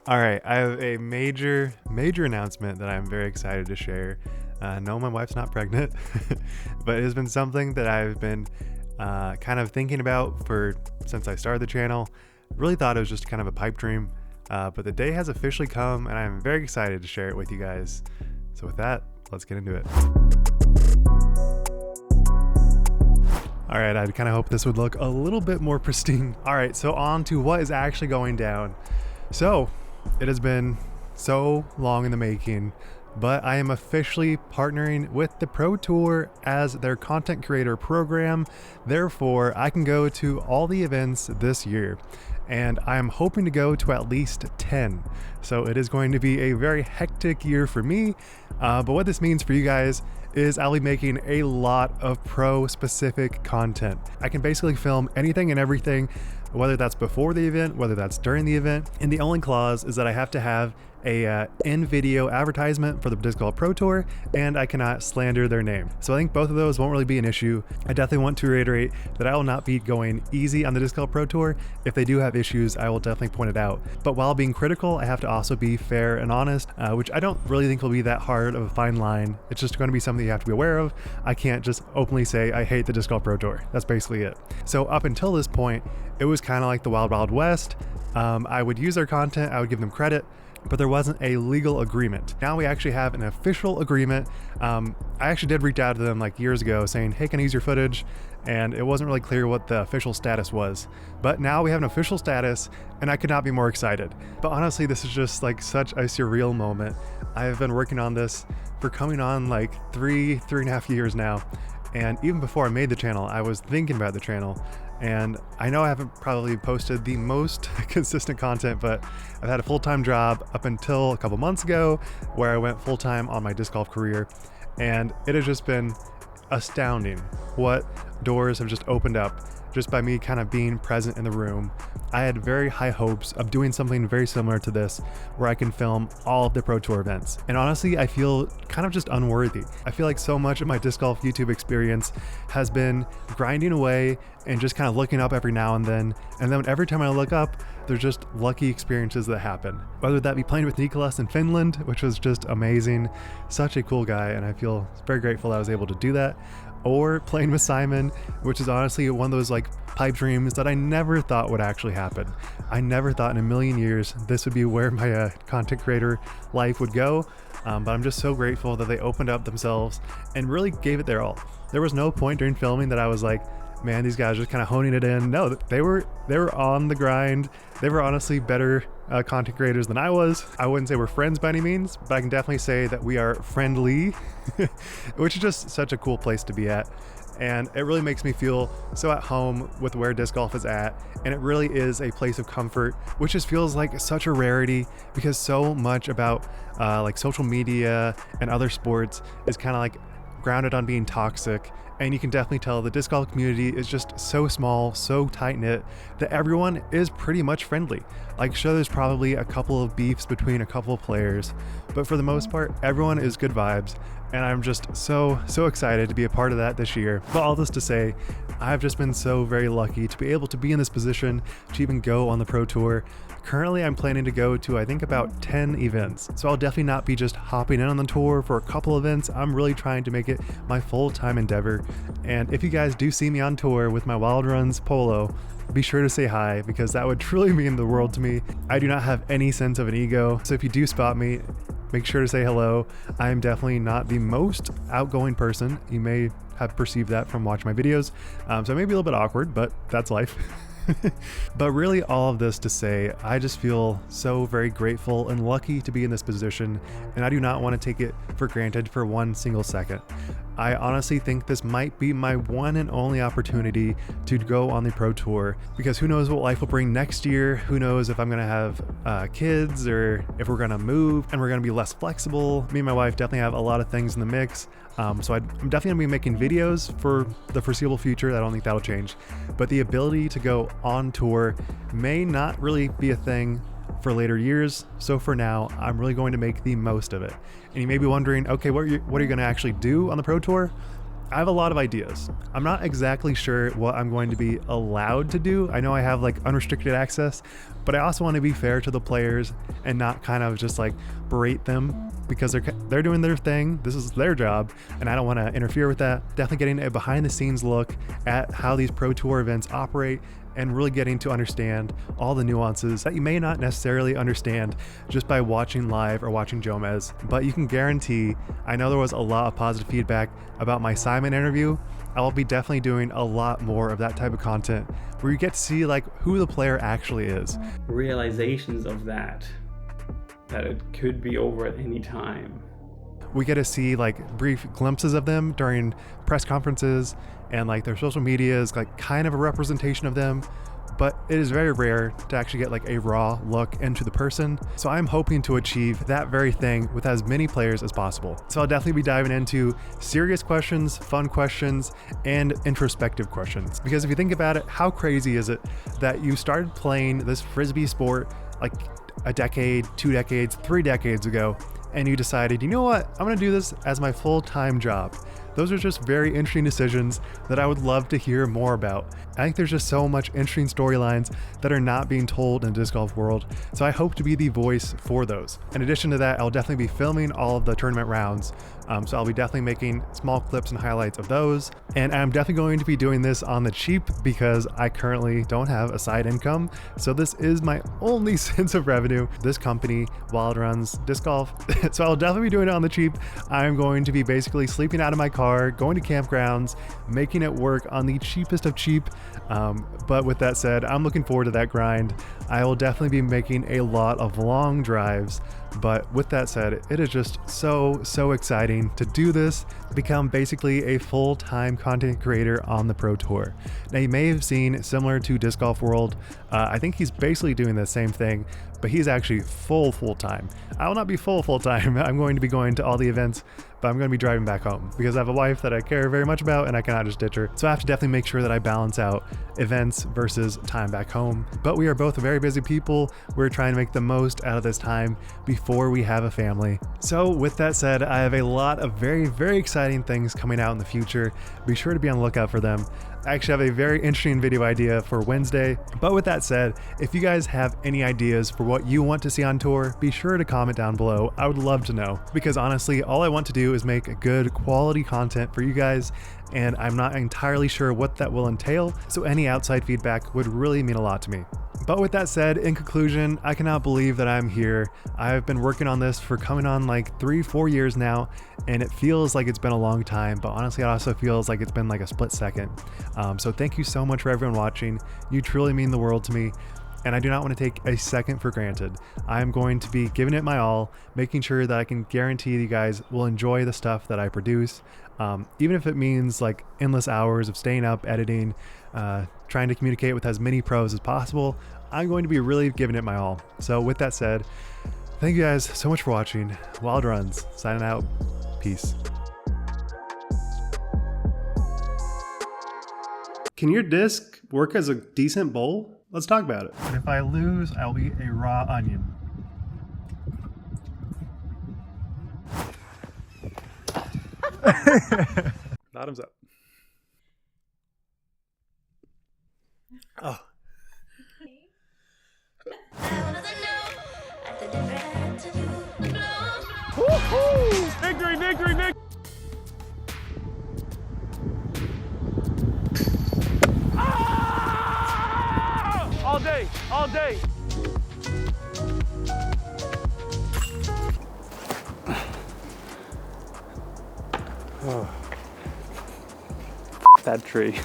All right, I have a major announcement that I'm very excited to share. No, my wife's not pregnant, but it has been something that I've been kind of thinking about for since I started the channel. Really thought it was just kind of a pipe dream, but the day has officially come, and I'm very excited to share it with you guys. So with that, let's get into it. All right, I kind of hope this would look a little bit more pristine. All right, so on to what is actually going down. So it has been so long in the making, but I am officially partnering with the Pro Tour as their content creator program. Therefore, I can go to all the events this year, and I am hoping to go to at least 10. So it is going to be a very hectic year for me, but what this means for you guys is I'll be making a lot of pro specific content. I can basically film anything and everything, whether that's before the event, whether that's during the event. And the only clause is that I have to have a in-video advertisement for the Disc Golf Pro Tour, and I cannot slander their name. So I think both of those won't really be an issue. I definitely want to reiterate that I will not be going easy on the Disc Golf Pro Tour. If they do have issues, I will definitely point it out. But while being critical, I have to also be fair and honest, which I don't really think will be that hard of a fine line. It's just going to be something you have to be aware of. I can't just openly say I hate the Disc Golf Pro Tour. That's basically it. So up until this point, it was kind of like the Wild Wild West. I would use their content, I would give them credit, but there wasn't a legal agreement. Now we actually have an official agreement. I actually did reach out to them like years ago saying, hey, can I use your footage? And it wasn't really clear what the official status was. But now we have an official status, and I could not be more excited. But honestly, this is just like such a surreal moment. I have been working on this for coming on like three and a half years now. And even before I made the channel, I was thinking about the channel. And I know I haven't probably posted the most consistent content, but I've had a full-time job up until a couple months ago where I went full-time on my disc golf career. And it has just been astounding what doors have just opened up just by me kind of being present in the room. I had very high hopes of doing something very similar to this where I can film all of the Pro Tour events. And honestly, I feel kind of just unworthy. I feel like so much of my disc golf YouTube experience has been grinding away and just kind of looking up every now and then. And then every time I look up, there's just lucky experiences that happen. Whether that be playing with Niklas in Finland, which was just amazing, such a cool guy, and I feel very grateful that I was able to do that. Or playing with Simon, which is honestly one of those like pipe dreams that I never thought would actually happen. I never thought in a million years this would be where my content creator life would go. But I'm just so grateful that they opened up themselves and really gave it their all. There was no point during filming that I was like, man, these guys are just kind of honing it in. No, they were on the grind. They were honestly better content creators than I was. I wouldn't say we're friends by any means, but I can definitely say that we are friendly, which is just such a cool place to be at. And it really makes me feel so at home with where disc golf is at. And it really is a place of comfort, which just feels like such a rarity because so much about like social media and other sports is kind of like grounded on being toxic. And you can definitely tell the disc golf community is just so small, so tight-knit that everyone is pretty much friendly. Like, sure, there's probably a couple of beefs between a couple of players, but for the most part, everyone is good vibes. And I'm just so excited to be a part of that this year. But all this to say, I've just been so very lucky to be able to be in this position to even go on the Pro Tour. Currently, I'm planning to go to, I think, about 10 events. So I'll definitely not be just hopping in on the tour for a couple events. I'm really trying to make it my full-time endeavor. And if you guys do see me on tour with my Wild Runs polo, be sure to say hi because that would truly mean the world to me. I do not have any sense of an ego. So if you do spot me, make sure to say hello. I am definitely not the most outgoing person. You may have perceived that from watching my videos. So it may be a little bit awkward, but that's life. But really all of this to say, I just feel so very grateful and lucky to be in this position, and I do not want to take it for granted for one single second. I honestly think this might be my one and only opportunity to go on the Pro Tour because who knows what life will bring next year. Who knows if I'm going to have kids or if we're going to move and we're going to be less flexible. Me and my wife definitely have a lot of things in the mix. So I'm definitely going to be making videos for the foreseeable future. I don't think that'll change. But the ability to go on tour may not really be a thing for later years. So for now, I'm really going to make the most of it. And you may be wondering, okay, what are you going to actually do on the Pro Tour? I have a lot of ideas. I'm not exactly sure what I'm going to be allowed to do. I know I have like unrestricted access, but I also want to be fair to the players and not kind of just like berate them because they're doing their thing. This is their job, and I don't want to interfere with that. Definitely getting a behind the scenes look at how these Pro Tour events operate and really getting to understand all the nuances that you may not necessarily understand just by watching live or watching Jomez. But you can guarantee, I know there was a lot of positive feedback about my Simon interview. I will be definitely doing a lot more of that type of content where you get to see like who the player actually is. Realizations of that it could be over at any time. We get to see like brief glimpses of them during press conferences, and like their social media is like kind of a representation of them, but it is very rare to actually get like a raw look into the person. So I'm hoping to achieve that very thing with as many players as possible. So I'll definitely be diving into serious questions, fun questions, and introspective questions. Because if you think about it, how crazy is it that you started playing this Frisbee sport like a decade, 2 decades, 3 decades ago, and you decided, you know what, I'm gonna do this as my full-time job. Those are just very interesting decisions that I would love to hear more about. I think there's just so much interesting storylines that are not being told in the disc golf world, so I hope to be the voice for those. In addition to that, I'll definitely be filming all of the tournament rounds, so I'll be definitely making small clips and highlights of those. And I'm definitely going to be doing this on the cheap because I currently don't have a side income, so this is my only sense of revenue, this company, Wild Runs Disc Golf. So I'll definitely be doing it on the cheap. I'm going to be basically sleeping out of my car, going to campgrounds, making it work on the cheapest of cheap. But with that said, I'm looking forward to that grind. I will definitely be making a lot of long drives. But with that said, it is just so exciting to do this, become basically a full-time content creator on the Pro Tour. Now you may have seen, similar to Disc Golf World, I think he's basically doing the same thing, but he's actually full-time. I will not be full-time. I'm going to be going to all the events, but I'm going to be driving back home because I have a wife that I care very much about and I cannot just ditch her. So I have to definitely make sure that I balance out events versus time back home. But we are both very busy people. We're trying to make the most out of this time before we have a family. So with that said, I have a lot of very exciting things coming out in the future. Be sure to be on the lookout for them. I actually have a very interesting video idea for Wednesday. But with that said, if you guys have any ideas for what you want to see on tour, be sure to comment down below. I would love to know, because honestly, all I want to do is make good quality content for you guys, and I'm not entirely sure what that will entail, so any outside feedback would really mean a lot to me. But with that said, in conclusion, I cannot believe that I'm here. I've been working on this for coming on like 3-4 years now, and it feels like it's been a long time, but honestly, it also feels like it's been like a split second. So thank you so much for everyone watching. You truly mean the world to me, and I do not want to take a second for granted. I'm going to be giving it my all, making sure that I can guarantee you guys will enjoy the stuff that I produce, even if it means like endless hours of staying up, editing, trying to communicate with as many pros as possible. I'm going to be really giving it my all. So with that said, thank you guys so much for watching. Wild Runs, signing out. Peace. Can your disc work as a decent bowl? Let's talk about it. But if I lose, I'll be a raw onion. Bottoms up. Oh. Woo-hoo! Victory, victory, victory! Ah! All day, all day. Oh. That tree.